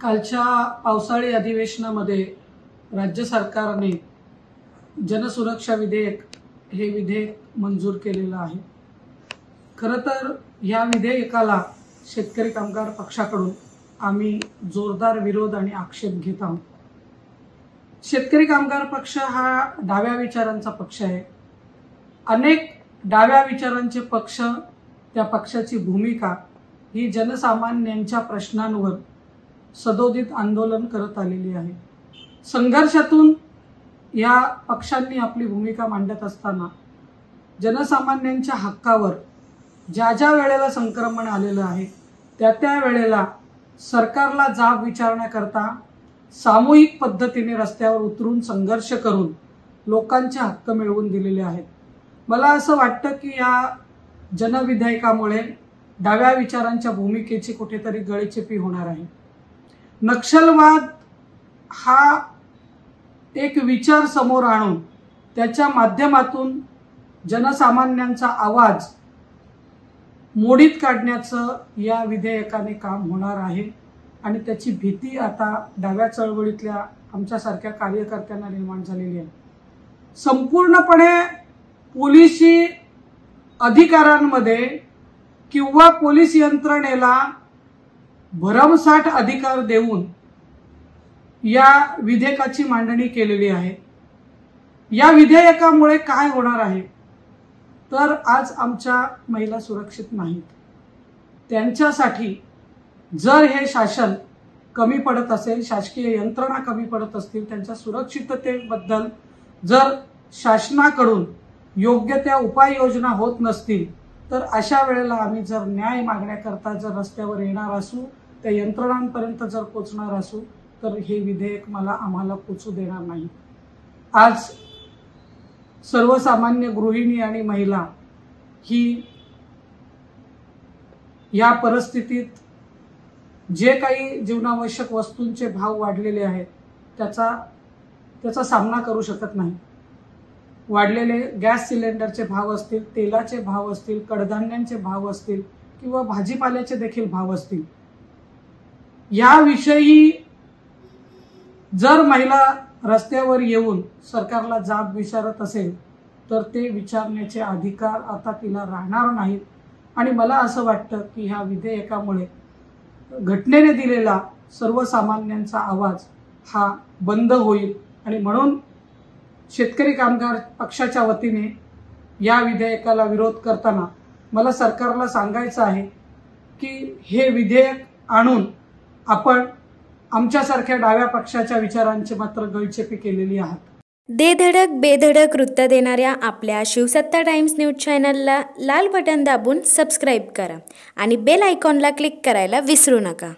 कालच्या पावसाळी अधिवेशनामध्ये राज्य सरकारने जनसुरक्षा विधेयक हे विधेयक मंजूर केलेलं आहे। खरं तर या विधेयकाला शेतकरी कामगार पक्षाकडून आम्ही जोरदार विरोध आणि आक्षेप घेत आहोत। शेतकरी कामगार पक्ष हा डाव्या विचारांचा पक्ष आहे। अनेक डाव्या विचारांचे पक्ष, त्या पक्षाची भूमिका ही जनसामान्यांच्या प्रश्नांवर सदोदित आंदोलन करत आलेली आहे। संघर्षातून या पक्षांनी आपली भूमिका मांडत असताना जनसामान्यांच्या हक्कावर ज्या ज्या वेळेला संक्रमण आलेलं आहे त्या वेळेला सरकारला जाब विचारण्याकरता सामूहिक पद्धतीने रस्त्यावर उतरून संघर्ष करून लोकांचे हक्क मिळवून दिलेले आहेत। मला असं वाटतं की या जनविधेयकामुळे डाव्या विचारांच्या भूमिकेची कुठेतरी गळचेपी होणार आहे। नक्षलवाद हा एक विचार समोर आणून त्याच्या माध्यमातून जनसामान्यांचा आवाज मोडीत काढण्याचं या विधेयकाने काम होणार आहे आणि त्याची भीती आता डाव्या चळवळीतल्या आमच्यासारख्या कार्यकर्त्यांना निर्माण झालेली आहे। संपूर्णपणे पोलिसी अधिकारांमध्ये किंवा पोलीस यंत्रणेला भरमसाठ अधिकार देऊन या विधेयकाची मांडणी केलेली आहे। या विधेयकामुळे काय होणार आहे तर आज आमच्या महिला सुरक्षित नाहीत, त्यांच्यासाठी जर हे शासन कमी पडत असेल, शासकीय यंत्रणा कमी पडत असतील, त्यांच्या सुरक्षिततेबद्दल जर शासनाकडून योग्य त्या उपाययोजना होत नसतील तर अशा वेळेला आम्ही जर न्याय मागण्याकरता जर रस्त्यावर येणार असू, त्या यंत्रणांपर्यंत जर पोहोचणार असू तर हे विधेयक आम्हाला पोचू देणार नाही। आज सर्वसामान्य गृहिणी आणि महिला ही या परिस्थितीत जे काही जीवनावश्यक वस्तूंचे भाव वाढलेले आहेत त्याचा सामना करू शकत नाही। वाढलेले गॅस सिलेंडरचे भाव असतील, तेलाचे भाव असतील, कडधान्यांचे भाव असतील किंवा भाजीपाल्याचे देखील भाव असतील, याविषयी जर महिला रस्त्यावर येऊन सरकारला जाब विचारत असेल तर ते विचारण्याचे अधिकार आता तिला राहणार नाहीत। आणि मला असं वाटतं की ह्या विधेयकामुळे घटनेने दिलेला सर्वसामान्यांचा आवाज हा बंद होईल आणि म्हणून शेतकरी कामगार पक्षाच्या वतीने या विधेयकाला विरोध करताना मला सरकारला सांगायचं आहे की हे विधेयक आणून आपण आमच्यासारख्या डाव्या पक्षाच्या विचारांची मात्र गळचेपी केलेली आहे। दे धडक बेधडक वृत्त देणाऱ्या आपल्या शिवसत्ता टाइम्स न्यूज चॅनलला लाल बटन दाबून सबस्क्राईब करा आणि बेल आयकॉनला क्लिक करायला विसरू नका।